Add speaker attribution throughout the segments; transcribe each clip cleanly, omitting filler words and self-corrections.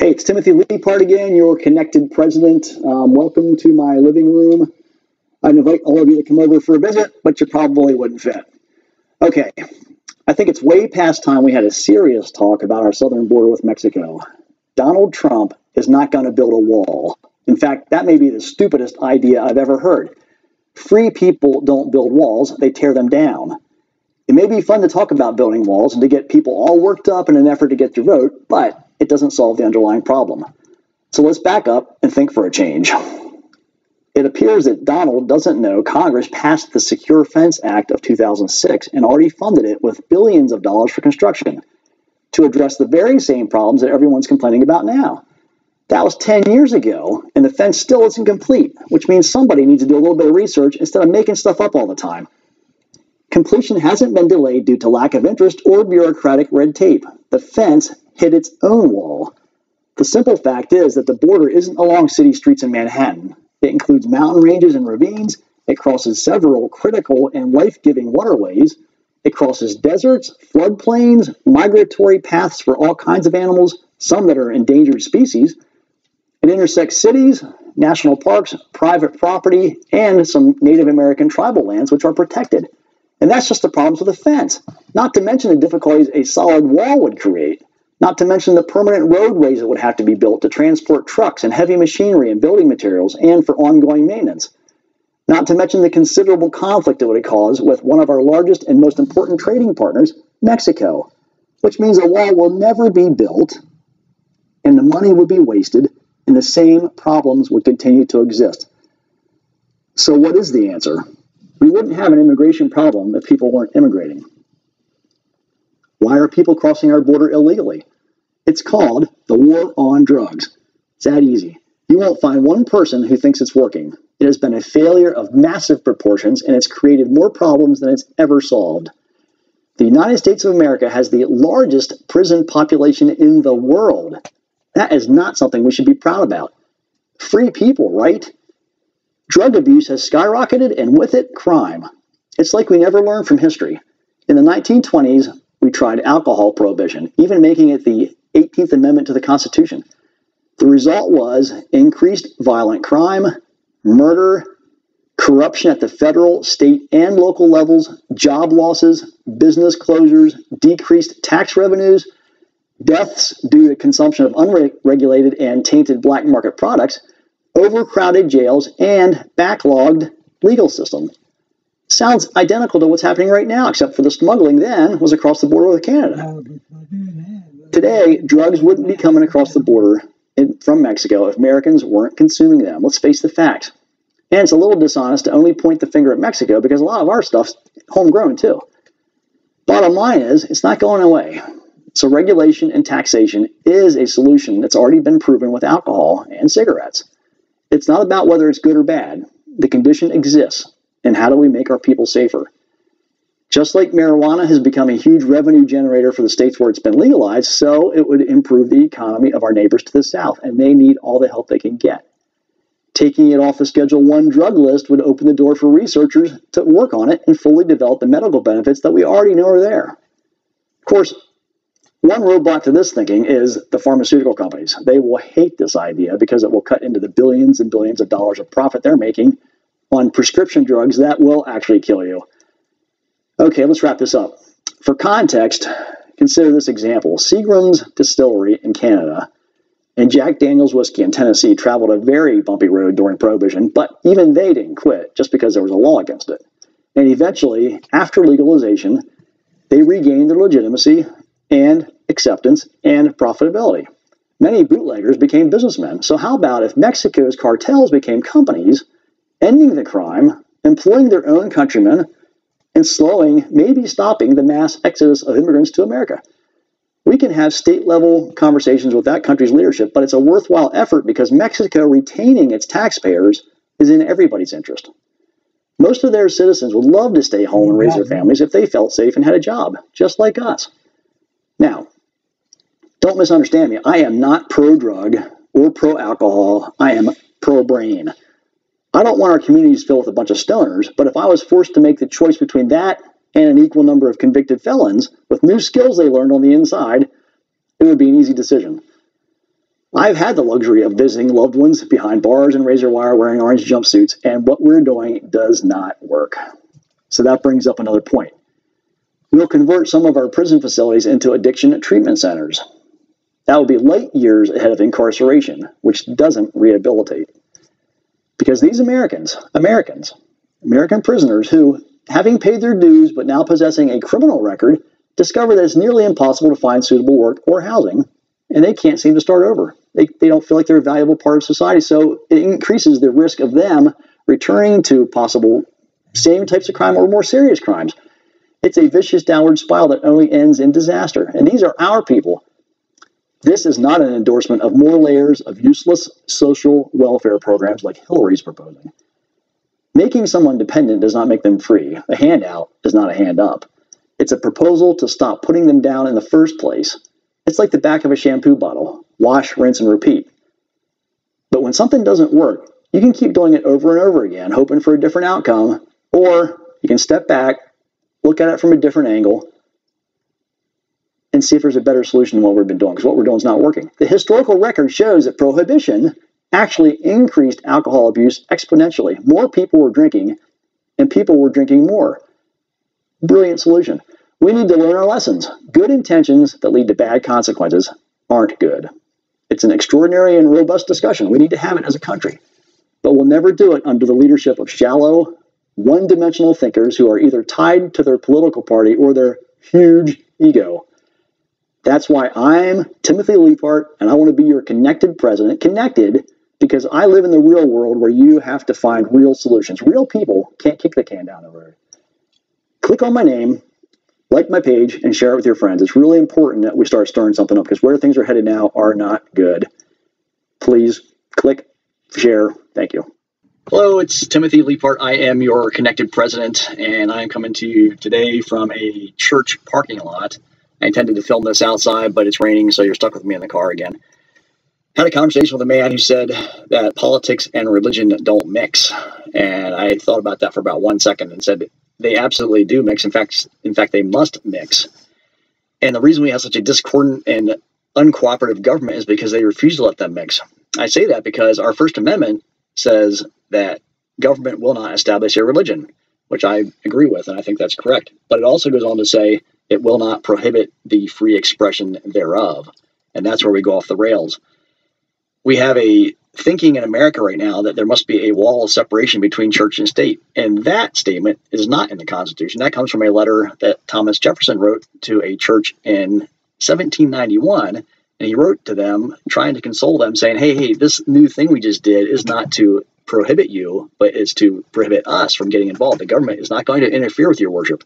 Speaker 1: Hey, it's Timothy LEIPHART again, your connected president. Welcome to my living room. I'd invite all of you to come over for a visit, but you probably wouldn't fit. Okay, I think it's way past time we had a serious talk about our southern border with Mexico. Donald Trump is not going to build a wall. In fact, that may be the stupidest idea I've ever heard. Free people don't build walls, they tear them down. It may be fun to talk about building walls and to get people all worked up in an effort to get your vote, but it doesn't solve the underlying problem. So let's back up and think for a change. It appears that Donald doesn't know Congress passed the Secure Fence Act of 2006 and already funded it with billions of dollars for construction to address the very same problems that everyone's complaining about now. That was 10 years ago, and the fence still isn't complete, which means somebody needs to do a little bit of research instead of making stuff up all the time. Completion hasn't been delayed due to lack of interest or bureaucratic red tape. The fence hit its own wall. The simple fact is that the border isn't along city streets in Manhattan. It includes mountain ranges and ravines. It crosses several critical and life-giving waterways. It crosses deserts, floodplains, migratory paths for all kinds of animals, some that are endangered species. It intersects cities, national parks, private property, and some Native American tribal lands which are protected. And that's just the problems with the fence, not to mention the difficulties a solid wall would create, not to mention the permanent roadways that would have to be built to transport trucks and heavy machinery and building materials and for ongoing maintenance, not to mention the considerable conflict it would cause with one of our largest and most important trading partners, Mexico, which means a wall will never be built and the money would be wasted and the same problems would continue to exist. So what is the answer? We wouldn't have an immigration problem if people weren't immigrating. Why are people crossing our border illegally? It's called the war on drugs. It's that easy. You won't find one person who thinks it's working. It has been a failure of massive proportions, and it's created more problems than it's ever solved. The United States of America has the largest prison population in the world. That is not something we should be proud about. Free people, right? Drug abuse has skyrocketed, and with it, crime. It's like we never learned from history. In the 1920s, we tried alcohol prohibition, even making it the 18th Amendment to the Constitution. The result was increased violent crime, murder, corruption at the federal, state, and local levels, job losses, business closures, decreased tax revenues, deaths due to consumption of unregulated and tainted black market products, overcrowded jails, and backlogged legal system. Sounds identical to what's happening right now, except for the smuggling then was across the border with Canada. Today, drugs wouldn't be coming across the border from Mexico if Americans weren't consuming them. Let's face the facts. And it's a little dishonest to only point the finger at Mexico because a lot of our stuff's homegrown too. Bottom line is, it's not going away. So regulation and taxation is a solution that's already been proven with alcohol and cigarettes. It's not about whether it's good or bad. The condition exists, and how do we make our people safer? Just like marijuana has become a huge revenue generator for the states where it's been legalized, so it would improve the economy of our neighbors to the south, and they need all the help they can get. Taking it off the Schedule I drug list would open the door for researchers to work on it and fully develop the medical benefits that we already know are there. Of course, one roadblock to this thinking is the pharmaceutical companies. They will hate this idea because it will cut into the billions and billions of dollars of profit they're making on prescription drugs that will actually kill you. Okay, let's wrap this up. For context, consider this example. Seagram's Distillery in Canada and Jack Daniel's Whiskey in Tennessee traveled a very bumpy road during Prohibition, but even they didn't quit just because there was a law against it. And eventually, after legalization, they regained their legitimacy and acceptance and profitability. Many bootleggers became businessmen. So how about if Mexico's cartels became companies, ending the crime, employing their own countrymen, and slowing, maybe stopping, the mass exodus of immigrants to America? We can have state-level conversations with that country's leadership, but it's a worthwhile effort because Mexico retaining its taxpayers is in everybody's interest. Most of their citizens would love to stay home and raise their families if they felt safe and had a job, just like us. Now, don't misunderstand me. I am not pro-drug or pro-alcohol. I am pro-brain. I don't want our communities filled with a bunch of stoners, but if I was forced to make the choice between that and an equal number of convicted felons with new skills they learned on the inside, it would be an easy decision. I've had the luxury of visiting loved ones behind bars and razor wire wearing orange jumpsuits, and what we're doing does not work. So that brings up another point. We'll convert some of our prison facilities into addiction treatment centers. That will be light years ahead of incarceration, which doesn't rehabilitate. Because these American prisoners who, having paid their dues but now possessing a criminal record, discover that it's nearly impossible to find suitable work or housing, and they can't seem to start over. They don't feel like they're a valuable part of society, so it increases the risk of them returning to possible same types of crime or more serious crimes. It's a vicious downward spiral that only ends in disaster, and these are our people. This is not an endorsement of more layers of useless social welfare programs like Hillary's proposing. Making someone dependent does not make them free. A handout is not a hand up. It's a proposal to stop putting them down in the first place. It's like the back of a shampoo bottle. Wash, rinse, and repeat. But when something doesn't work, you can keep doing it over and over again, hoping for a different outcome, or you can step back, look at it from a different angle, and see if there's a better solution than what we've been doing, because what we're doing is not working. The historical record shows that prohibition actually increased alcohol abuse exponentially. More people were drinking, and people were drinking more. Brilliant solution. We need to learn our lessons. Good intentions that lead to bad consequences aren't good. It's an extraordinary and robust discussion. We need to have it as a country. But we'll never do it under the leadership of shallow, one-dimensional thinkers who are either tied to their political party or their huge ego. That's why I'm Timothy LEIPHART, and I want to be your connected president. Connected because I live in the real world where you have to find real solutions. Real people can't kick the can down the road. Click on my name, like my page, and share it with your friends. It's really important that we start stirring something up because where things are headed now are not good. Please click, share. Thank you. Hello, it's Timothy LEIPHART. I am your connected president, and I am coming to you today from a church parking lot. I intended to film this outside, but it's raining, so you're stuck with me in the car again. Had a conversation with a man who said that politics and religion don't mix. And I thought about that for about 1 second and said they absolutely do mix. In fact, they must mix. And the reason we have such a discordant and uncooperative government is because they refuse to let them mix. I say that because our First Amendment says that government will not establish a religion, which I agree with, and I think that's correct. But it also goes on to say it will not prohibit the free expression thereof. And that's where we go off the rails. We have a thinking in America right now that there must be a wall of separation between church and state. And that statement is not in the Constitution. That comes from a letter that Thomas Jefferson wrote to a church in 1791. And he wrote to them trying to console them, saying, hey, this new thing we just did is not to prohibit you, but it's to prohibit us from getting involved. The government is not going to interfere with your worship.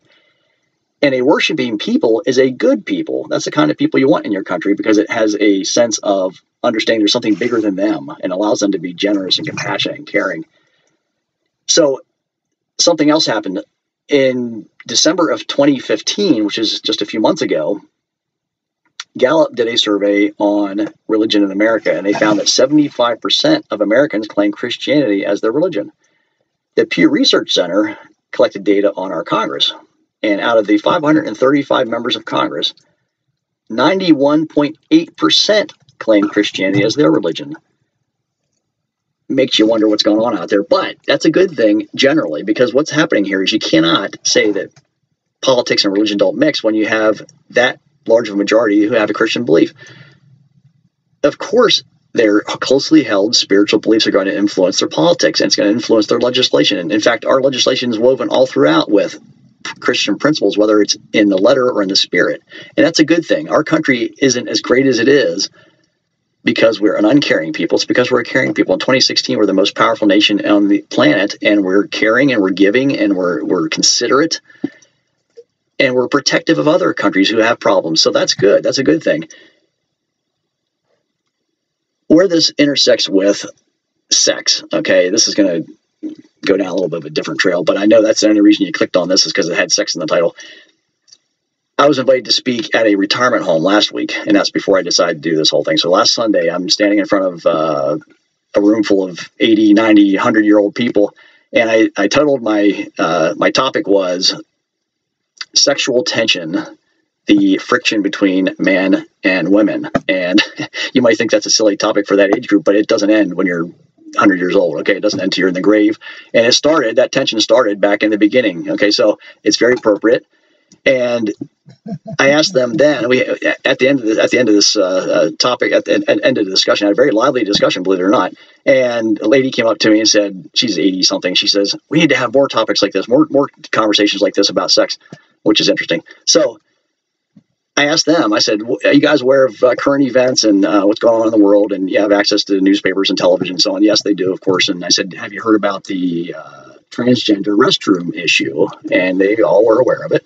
Speaker 1: And a worshiping people is a good people. That's the kind of people you want in your country because it has a sense of understanding there's something bigger than them and allows them to be generous and compassionate and caring. So something else happened. In December of 2015, which is just a few months ago, Gallup did a survey on religion in America, and they found that 75% of Americans claim Christianity as their religion. The Pew Research Center collected data on our Congress. And out of the 535 members of Congress, 91.8% claim Christianity as their religion. Makes you wonder what's going on out there. But that's a good thing generally, because what's happening here is you cannot say that politics and religion don't mix when you have that large of a majority who have a Christian belief. Of course, their closely held spiritual beliefs are going to influence their politics, and it's going to influence their legislation. And in fact, our legislation is woven all throughout with Christian principles, whether it's in the letter or in the spirit. And that's a good thing. Our country isn't as great as it is because we're an uncaring people. It's because we're a caring people. In 2016, we're the most powerful nation on the planet, and we're caring and we're giving and we're considerate and we're protective of other countries who have problems. So that's good. That's a good thing. Where this intersects with sex, okay, this is going to go down a little bit of a different trail, but I know that's the only reason you clicked on this is because it had sex in the title. I was invited to speak at a retirement home last week, and that's before I decided to do this whole thing. So last Sunday, I'm standing in front of a room full of 80, 90, 100-year-old people, and I titled my topic was Sexual Tension the friction between men and women. And you might think that's a silly topic for that age group, but it doesn't end when you're 100 years old. Okay, it doesn't end until you're in the grave. And that tension started back in the beginning. Okay, so it's very appropriate. And I asked them then, at the end of this topic, at the end of the discussion, I had a very lively discussion, believe it or not. And a lady came up to me and said, she's 80 something. She says, we need to have more topics like this, more conversations like this about sex, which is interesting. So I asked them, I said, are you guys aware of current events and what's going on in the world? And you have access to newspapers and television and so on. Yes, they do, of course. And I said, have you heard about the transgender restroom issue? And they all were aware of it.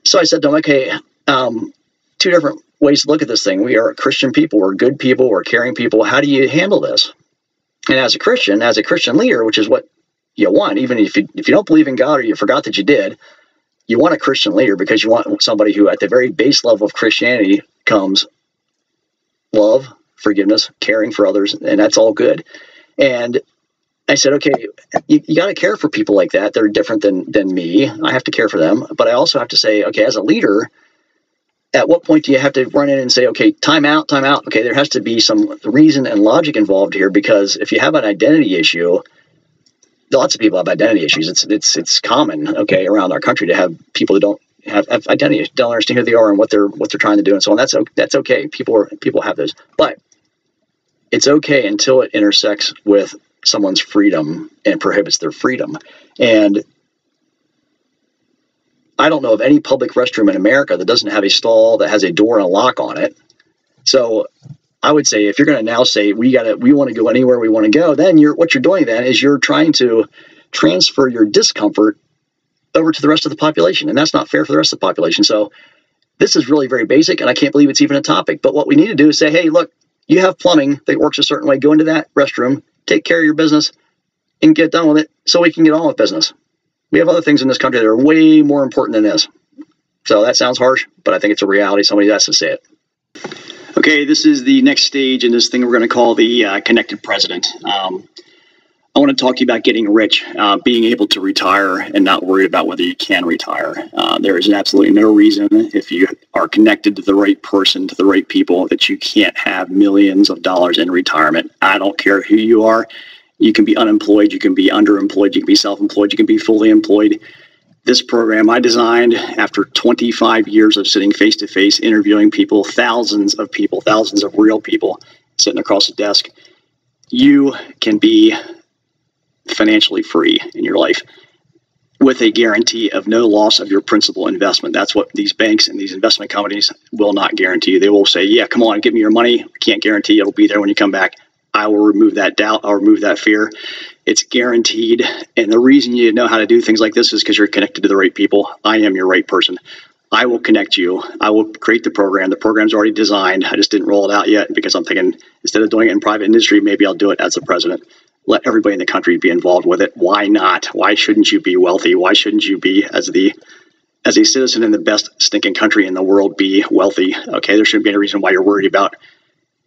Speaker 1: So I said to them, okay, two different ways to look at this thing. We are Christian people. We're good people. We're caring people. How do you handle this? And as a Christian leader, which is what you want, even if you don't believe in God or you forgot that you did, you want a Christian leader because you want somebody who at the very base level of Christianity comes love, forgiveness, caring for others, and that's all good. And I said, okay, you got to care for people like that. They're different than me. I have to care for them. But I also have to say, okay, as a leader, at what point do you have to run in and say, okay, time out, time out. Okay, there has to be some reason and logic involved here, because if you have an identity issue, lots of people have identity issues. It's common, okay, around our country to have people who don't have identity, don't understand who they are and what they're trying to do and so on. That's okay. People have those. But it's okay until it intersects with someone's freedom and prohibits their freedom. And I don't know of any public restroom in America that doesn't have a stall that has a door and a lock on it. So I would say, if you're going to now say we want to go anywhere we want to go, then what you're doing then is you're trying to transfer your discomfort over to the rest of the population, and that's not fair for the rest of the population. So this is really very basic, and I can't believe it's even a topic. But what we need to do is say, hey, look, you have plumbing that works a certain way. Go into that restroom, take care of your business, and get done with it so we can get on with business. We have other things in this country that are way more important than this. So that sounds harsh, but I think it's a reality. Somebody has to say it. Okay, this is the next stage in this thing we're going to call the connected president. I want to talk to you about getting rich, being able to retire and not worried about whether you can retire. There is absolutely no reason, if you are connected to the right person, to the right people, that you can't have millions of dollars in retirement. I don't care who you are. You can be unemployed, you can be underemployed, you can be self-employed, you can be fully employed. This program I designed after 25 years of sitting face-to-face, interviewing people, thousands of real people sitting across the desk. You can be financially free in your life with a guarantee of no loss of your principal investment. That's what these banks and these investment companies will not guarantee you. They will say, yeah, come on, give me your money. Can't guarantee it'll be there when you come back. I will remove that doubt. I'll remove that fear. It's guaranteed. And the reason you know how to do things like this is because you're connected to the right people. I am your right person. I will connect you. I will create the program. The program's already designed. I just didn't roll it out yet because I'm thinking, instead of doing it in private industry, maybe I'll do it as the president. Let everybody in the country be involved with it. Why not? Why shouldn't you be wealthy? Why shouldn't you be, as a citizen in the best stinking country in the world, be wealthy? Okay, there shouldn't be any reason why you're worried about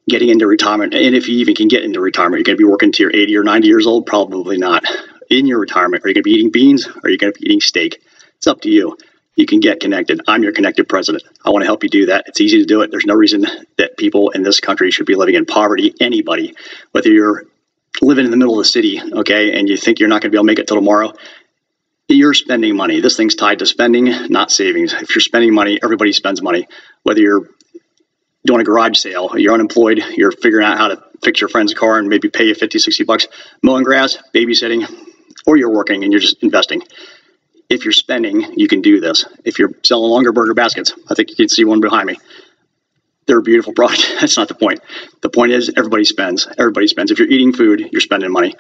Speaker 1: getting into retirement. And if you even can get into retirement, you're going to be working till you're 80 or 90 years old? Probably not. In your retirement, are you going to be eating beans or are you going to be eating steak? It's up to you. You can get connected. I'm your connected president. I want to help you do that. It's easy to do it. There's no reason that people in this country should be living in poverty. Anybody, whether you're living in the middle of the city, okay, and you think you're not going to be able to make it till tomorrow, you're spending money. This thing's tied to spending, not savings. If you're spending money, everybody spends money. Whether you're doing a garage sale, you're unemployed, you're figuring out how to fix your friend's car and maybe pay you 50, 60 bucks, mowing grass, babysitting, or you're working and you're just investing. If you're spending, you can do this. If you're selling longer burger baskets, I think you can see one behind me. They're a beautiful product. That's not the point. The point is everybody spends. Everybody spends. If you're eating food, you're spending money.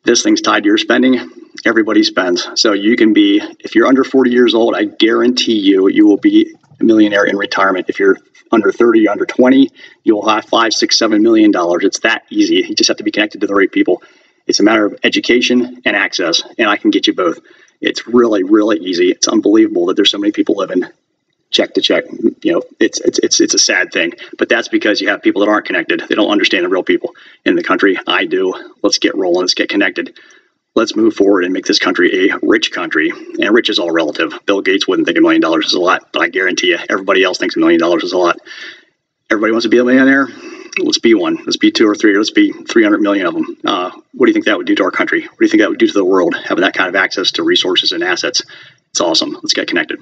Speaker 1: This thing's tied to your spending. Everybody spends. So you can be, if you're under 40 years old, I guarantee you will be a millionaire in retirement. If you're under 30, under 20, you'll have $5, $6, $7 million. It's that easy. You just have to be connected to the right people. It's a matter of education and access, and I can get you both. It's really, really easy. It's unbelievable that there's so many people living check to check. You know, it's a sad thing, but that's because you have people that aren't connected. They don't understand the real people in the country. I do. Let's get rolling. Let's get connected.
Speaker 2: let's move forward and make this country a rich country. And rich is all relative. Bill Gates wouldn't think $1 million is a lot, but I guarantee you, everybody else thinks $1 million is a lot. Everybody wants to be a millionaire. Let's be one. Let's be 2 or 3. Let's be 300 million of them. What do you think that would do to our country? What do you think that would do to the world, having that kind of access to resources and assets? It's awesome. Let's get connected.